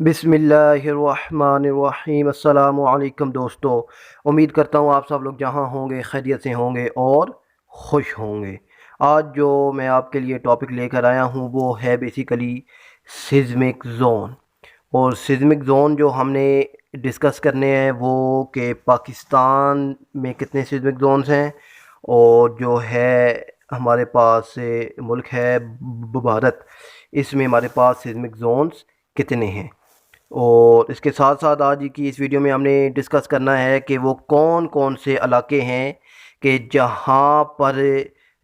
बिस्मिल्लाहिर्रहमानिर्रहीम। अस्सलामु अलैकुम दोस्तों, उम्मीद करता हूँ आप सब लोग जहाँ होंगे खैरियत से होंगे और ख़ुश होंगे। आज जो मैं आपके लिए टॉपिक लेकर आया हूँ वो है बेसिकली सिज़मिक ज़ोन। और सिज़मिक ज़ोन जो हमने डिस्कस करने हैं वो कि पाकिस्तान में कितने सिज़मिक ज़ोन्स हैं, और जो है हमारे पास मुल्क है भारत, इसमें हमारे पास सिज़मिक ज़ोन्स कितने हैं। और इसके साथ साथ आज की इस वीडियो में हमने डिस्कस करना है कि वो कौन कौन से इलाके हैं कि जहाँ पर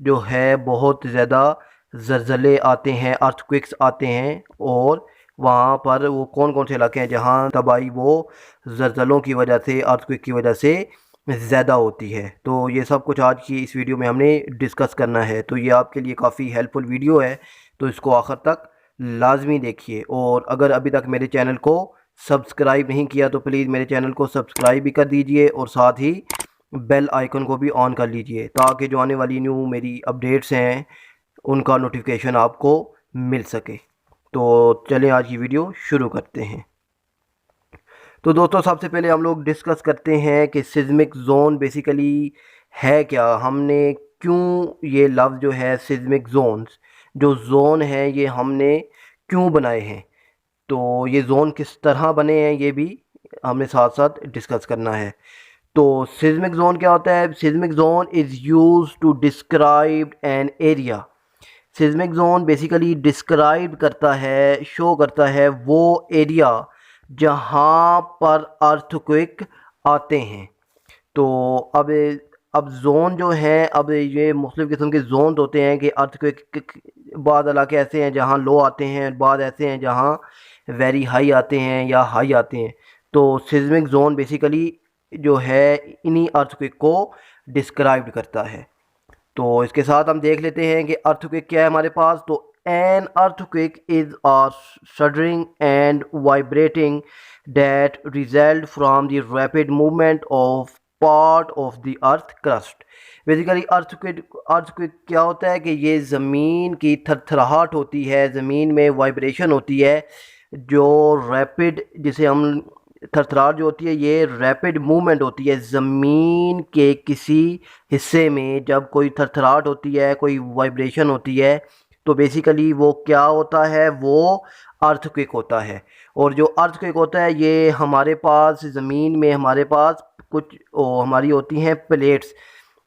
जो है बहुत ज़्यादा ज़लज़ले आते हैं, अर्थक्वेक्स आते हैं, और वहाँ पर वो कौन कौन से इलाके हैं जहाँ तबाही वो ज़लज़लों की वजह से, अर्थक्वेक की वजह से ज़्यादा होती है। तो ये सब कुछ आज की इस वीडियो में हमने डिस्कस करना है। तो ये आपके लिए काफ़ी हेल्पफुल वीडियो है, तो इसको आखिर तक लाजमी देखिए। और अगर अभी तक मेरे चैनल को सब्सक्राइब नहीं किया तो प्लीज़ मेरे चैनल को सब्सक्राइब भी कर दीजिए और साथ ही बेल आइकन को भी ऑन कर लीजिए, ताकि जो आने वाली न्यू मेरी अपडेट्स हैं उनका नोटिफिकेशन आपको मिल सके। तो चलें आज की वीडियो शुरू करते हैं। तो दोस्तों, सबसे पहले हम लोग डिस्कस करते हैं कि सिज़मिक ज़ोन बेसिकली है क्या। हमने क्यों ये लफ्ज़ जो है सिज़मिक ज़ोन्स, जो ज़ोन है ये हमने क्यों बनाए हैं, तो ये ज़ोन किस तरह बने हैं ये भी हमने साथ साथ डिस्कस करना है। तो सिज़मिक ज़ोन क्या होता है? Seismic zone is used to describe an area. Seismic zone basically describe करता है, शो करता है वो एरिया जहाँ पर अर्थक्वेक आते हैं। तो अब ज़ोन जो है, अब ये मुख्तलिफ़ किस्म के ज़ोन होते हैं कि अर्थक्वेक बाद इलाके ऐसे हैं जहाँ लो आते हैं, बाद ऐसे हैं जहाँ वेरी हाई आते हैं या हाई आते हैं। तो सिज़मिक ज़ोन बेसिकली जो है इन्हीं अर्थक्वेक को डिस्क्राइब करता है। तो इसके साथ हम देख लेते हैं कि अर्थक्वेक क्या है हमारे पास। तो an earthquake is a shuddering and vibrating that result from the rapid movement of part of the earth crust. Basically earthquake क्या होता है कि ये ज़मीन की थरथराहट होती है, ज़मीन में वाइब्रेशन होती है जो रैपिड, जिसे हम थरथराहट जो होती है ये रैपिड मूवमेंट होती है ज़मीन के किसी हिस्से में। जब कोई थरथराहट होती है, कोई वाइब्रेशन होती है, तो बेसिकली वो क्या होता है, वो अर्थक्वेक होता है। और जो अर्थक्वेक होता है ये हमारे पास ज़मीन में हमारे पास कुछ हमारी होती हैं प्लेट्स,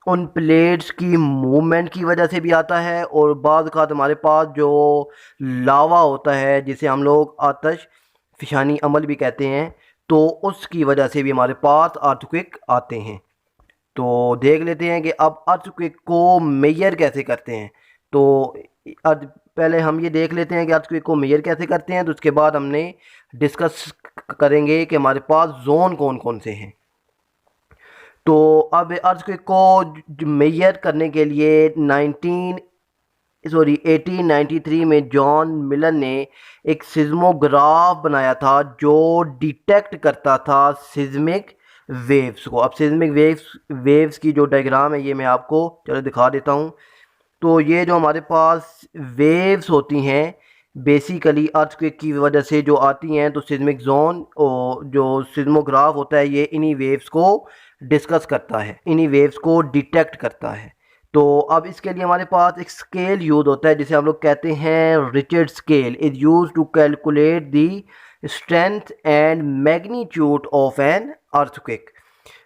उन प्लेट्स की मूवमेंट की वजह से भी आता है। और बाद का हमारे पास जो लावा होता है जिसे हम लोग आतश फिशानी अमल भी कहते हैं, तो उसकी वजह से भी हमारे पास अर्थक्वेक आते हैं। तो देख लेते हैं कि अब अर्थक्वेक को मेजर कैसे करते हैं। तो पहले हम ये देख लेते हैं कि अर्थक्वेक को मेजर कैसे करते हैं, तो उसके बाद हमने डिस्कस करेंगे कि हमारे पास जोन कौन कौन से हैं। तो अब अर्थक्वेक को मेजर करने के लिए 1893 में जॉन मिलर ने एक सिज्मोग्राफ बनाया था जो डिटेक्ट करता था सिज्मिक वेव्स को। अब सिज्मिक वेव्स की जो डायग्राम है ये मैं आपको चलो दिखा देता हूँ। तो ये जो हमारे पास वेव्स होती हैं बेसिकली अर्थक्वेक की वजह से जो आती हैं, तो सिज्मिक जोन और जो सिज्मोग्राफ होता है ये इन्हीं वेव्स को डिस्कस करता है, इन्हीं वेव्स को डिटेक्ट करता है। तो अब इसके लिए हमारे पास एक स्केल यूज होता है जिसे हम लोग कहते हैं Richter scale. Is use to calculate the strength and magnitude of an earthquake.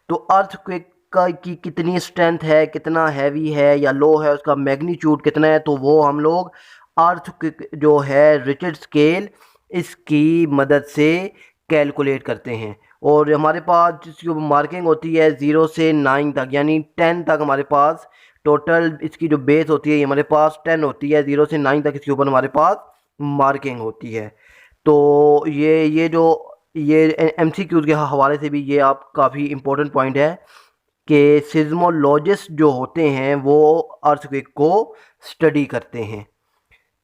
तो अर्थक्वेक की कितनी स्ट्रेंथ है, कितना हैवी है या लो है, उसका मैग्नीट्यूड कितना है, तो वो हम लोग अर्थक्वेक जो है रिचर्ड स्केल, इसकी मदद से कैलकुलेट करते हैं। और हमारे पास जिसकी मार्किंग होती है 0 से 9 तक, यानी 10 तक हमारे पास टोटल इसकी जो बेस होती है ये हमारे पास 10 होती है। 0 से 9 तक इसके ऊपर हमारे पास मार्किंग होती है। तो ये जो ये एमसीक्यूज़ के हवाले से भी ये आप काफ़ी इम्पोर्टेंट पॉइंट है कि सिज्मोलॉजिस्ट जो होते हैं वो अर्थक्वेक को स्टडी करते हैं।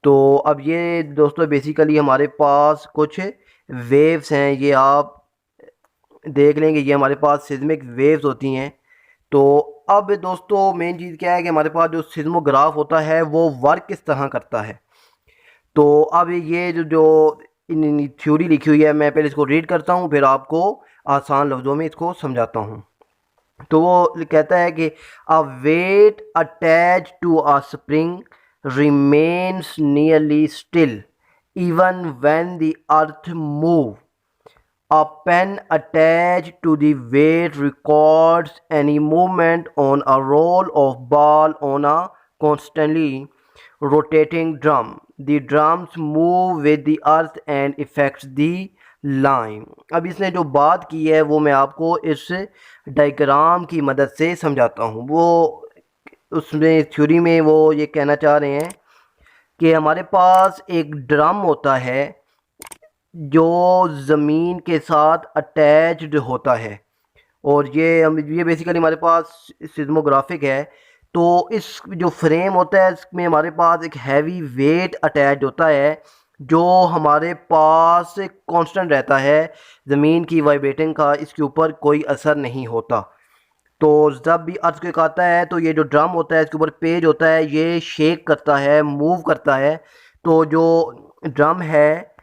तो अब ये दोस्तों बेसिकली हमारे पास कुछ वेव्स हैं, ये आप देख लेंगे, ये हमारे पास सिज्मिक वेव्स होती हैं। तो अब दोस्तों मेन चीज़ क्या है कि हमारे पास जो सिज्मोग्राफ होता है वो वर्क किस तरह करता है। तो अब ये जो इन थ्योरी लिखी हुई है। मैं पहले इसको रीड करता हूँ, फिर आपको आसान लफ्ज़ों में इसको समझाता हूँ। तो वो कहता है कि a weight attach to a spring remains nearly still even when the earth move. A pen attached to the weight records any movement on a roll of ball on a constantly rotating drum. The drums move with the earth and affects the line. अब इसने जो बात की है वो मैं आपको इस डायग्राम की मदद से समझाता हूँ। वो उसमें थ्योरी में वो ये कहना चाह रहे हैं कि हमारे पास एक ड्रम होता है जो ज़मीन के साथ अटैच्ड होता है, और ये बेसिकली हमारे पास सिस्मोग्राफिक है। तो इस जो फ्रेम होता है इसमें हमारे पास एक हैवी वेट अटैच होता है जो हमारे पास कांस्टेंट रहता है। ज़मीन की वाइब्रेटिंग का इसके ऊपर कोई असर नहीं होता। तो जब भी अर्थक्वेक आता है तो ये जो ड्रम होता है इसके ऊपर पेज होता है, ये शेक करता है, मूव करता है। तो जो ड्रम है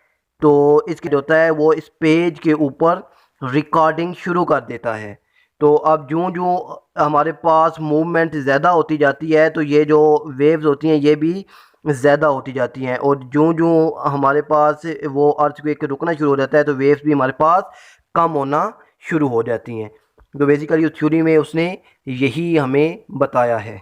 तो इसकी जो होता है वो इस पेज के ऊपर रिकॉर्डिंग शुरू कर देता है। तो अब जो हमारे पास मूवमेंट ज़्यादा होती जाती है तो ये जो वेव्स होती हैं ये भी ज़्यादा होती जाती हैं, और जो हमारे पास वो अर्थक्वेक रुकना शुरू हो जाता है तो वेव्स भी हमारे पास कम होना शुरू हो जाती हैं। तो बेसिकली उस थ्योरी में उसने यही हमें बताया है।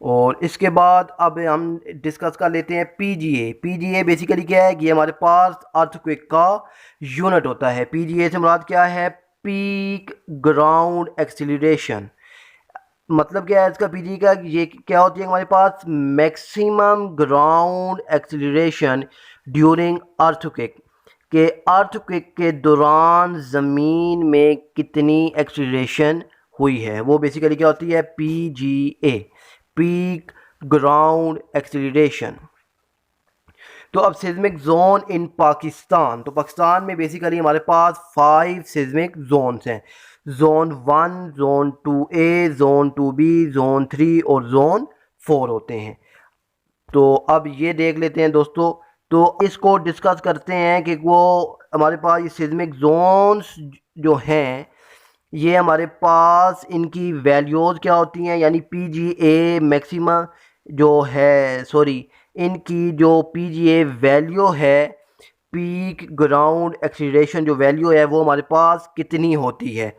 और इसके बाद अब हम डिस्कस कर लेते हैं पीजीए। पीजीए बेसिकली क्या है कि हमारे पास अर्थक्वेक का यूनिट होता है। पीजीए से मुराद क्या है? Peak ground acceleration. मतलब क्या है इसका पीजी का? ये क्या होती है हमारे पास? Maximum ground acceleration during earthquake, के अर्थक्वेक के दौरान ज़मीन में कितनी एक्सीलरेशन हुई है, वो बेसिकली क्या होती है? PGA, peak ground acceleration. तो अब सिस्मिक जोन इन पाकिस्तान। तो पाकिस्तान में बेसिकली हमारे पास 5 सिस्मिक जोन्स हैं। Zone 1, zone 2A, zone 2B, zone 3 और जोन 4 होते हैं। तो अब ये देख लेते हैं दोस्तों। तो इसको डिस्कस करते हैं कि वो हमारे पास ये सिस्मिक जोन्स जो हैं ये हमारे पास इनकी वैल्यूज़ क्या होती हैं, यानी पीजीए मैक्सिमा जो है, सॉरी, इनकी जो पीजीए वैल्यू है, पीक ग्राउंड एक्सीलरेशन जो वैल्यू है वो हमारे पास कितनी होती है।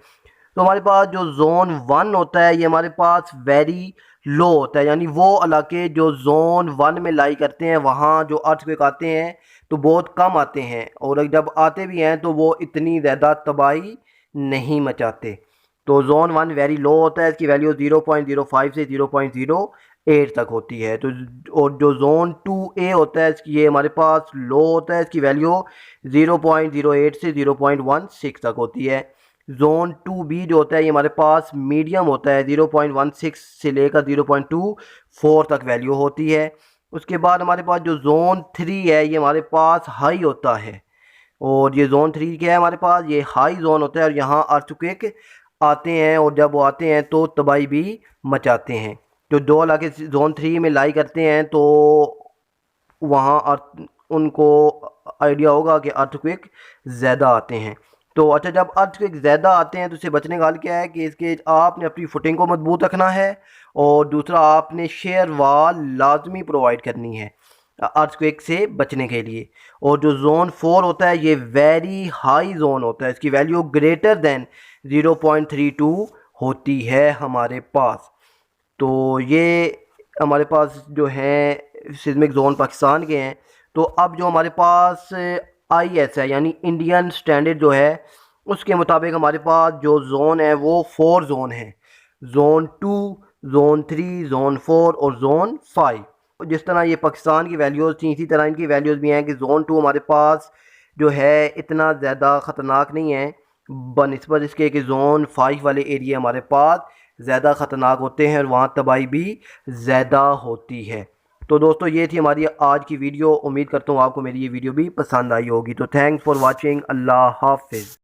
तो हमारे पास जो जोन 1 होता है ये हमारे पास वेरी लो होता है, यानी वो इलाके जो जोन 1 में लाई करते हैं वहाँ जो अर्थक्वेक आते हैं तो बहुत कम आते हैं, और जब आते भी हैं तो वो इतनी ज़्यादा तबाही नहीं मचाते। तो जोन 1 वेरी लो होता है, इसकी वैल्यू 0.05 से 0.08 तक होती है। तो और जो जोन 2A होता है इसकी ये हमारे पास लो होता है, इसकी वैल्यू 0.08 से 0.16 तक होती है। जोन 2B जो होता है ये हमारे पास मीडियम होता है, 0.16 से लेकर 0.24 तक वैल्यू होती है। उसके बाद हमारे पास जो जोन 3 है ये हमारे पास हाई होता है, और ये जोन 3 क्या है हमारे पास? ये हाई जोन होता है, और यहाँ अर्थक्वेक आते हैं, और जब वो आते हैं तो तबाही भी मचाते हैं। जो दो इलाके जोन 3 में लाई करते हैं तो वहाँ उनको आइडिया होगा कि अर्थक्वेक ज़्यादा आते हैं। तो अच्छा, जब अर्थक्वेक ज़्यादा आते हैं तो इससे बचने का हल क्या है कि इसके आपने अपनी फुटिंग को मजबूत रखना है, और दूसरा आपने शेयर वाल लाजमी प्रोवाइड करनी है अर्थक्वेक से बचने के लिए। और जो जोन 4 होता है ये वेरी हाई जोन होता है, इसकी वैल्यू ग्रेटर दैन 0.32 होती है हमारे पास। तो ये हमारे पास जो है सिस्मिक जोन पाकिस्तान के हैं। तो अब जो हमारे पास IS है, यानी इंडियन स्टैंडर्ड जो है, उसके मुताबिक हमारे पास जो जोन है वो 4 जोन है। जोन 2, जोन 3, जोन 4 और जोन 5। जिस तरह ये पाकिस्तान की वैल्यूज़ थी इसी तरह इनकी वैल्यूज़ भी हैं कि जोन 2 हमारे पास जो है इतना ज़्यादा ख़तरनाक नहीं है बनिस्बत इसके कि जोन 5 वाले एरिया हमारे पास ज़्यादा ख़तरनाक होते हैं और वहाँ तबाही भी ज़्यादा होती है। तो दोस्तों ये थी हमारी आज की वीडियो। उम्मीद करता हूँ आपको मेरी ये वीडियो भी पसंद आई होगी। तो थैंक्स फॉर वॉचिंग। अल्लाह हाफिज़।